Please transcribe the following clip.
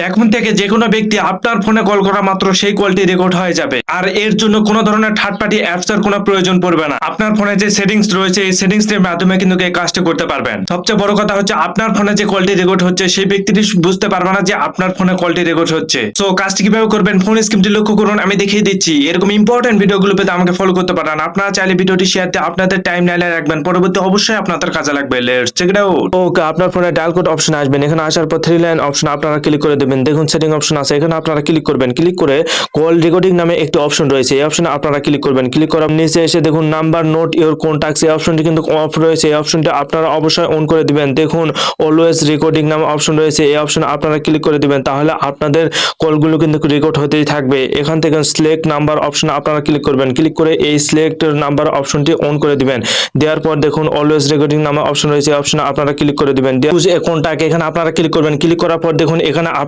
এখন থেকে যে কোনো ব্যক্তি আপনার ফোনে কল করা মাত্র সেই কলটি রেকর্ড হয়ে যাবে। আর এর জন্য কোনো ধরনের থার্ড পার্টি অ্যাপস এর কোনো প্রয়োজন পড়বে না। আপনার ফোনে যে সেটিংস রয়েছে এই সেটিংস এর মাধ্যমে কিন্তু এই কাজটি করতে পারবেন। সবচেয়ে বড় কথা হচ্ছে আপনার ফোনে যে কলটি রেকর্ড হচ্ছে সেই ব্যক্তিটি বুঝতে পারবে না যে আপনার ফোনে কলটি রেকর্ড হচ্ছে। সো কাজটি কিভাবে করবেন ফোন স্ক্রিনটি লক্ষ্য করুন, আমি দেখিয়ে দিচ্ছি। এরকম ইম্পর্টেন্ট ভিডিওগুলো পেতে আমাকে ফলো করতে পারেন। আপনারা চাইলে ভিডিওটি শেয়ার দিয়ে আপনাদের টাইম লাইনে রাখবেন, পরবর্তী অবশ্যই আপনাদের কাজে লাগবে। Let's check it out. Okay, আপনার ফোনে ডায়াল কোড অপশন আসবেন। এখানে আসার পর থ্রি লাইন অপশন আপনারা ক্লিক করে দেবেন। দেখুন সেটিং অপশন আছে, এখানে আপনারা ক্লিক করবেন। ক্লিক করে কল রেকর্ডিং নামে একটি অপশন রয়েছে, এই অপশনে আপনারা ক্লিক করবেন। ক্লিক করার নিচে এসে দেখুন নাম্বার নোট ইওর কন্টাক্টস, এই অপশনটি কিন্তু অফ রয়েছে, এই অপশনটি আপনারা অবশ্যই অন করে দিবেন। দেখুন অলওয়েজ রেকর্ডিং নামে অপশন রয়েছে, এই অপশনে আপনারা ক্লিক করে দিবেন, তাহলে আপনাদের কলগুলো কিন্তু রেকর্ড হতেই থাকবে। এখান থেকে সিলেক্ট নাম্বার অপশনে আপনারা ক্লিক করবেন। ক্লিক করে এই সিলেক্ট নাম্বার অপশনটি অন করে দিবেন। দেওয়ার পর দেখুন অলওয়েজ রেকর্ডিং নামে অপশন রয়েছে, এই অপশনে আপনারা ক্লিক করে দিবেন। কন্টাক্ট এখানে আপনারা ক্লিক করবেন। ক্লিক করার পর দেখুন এখানে আপনার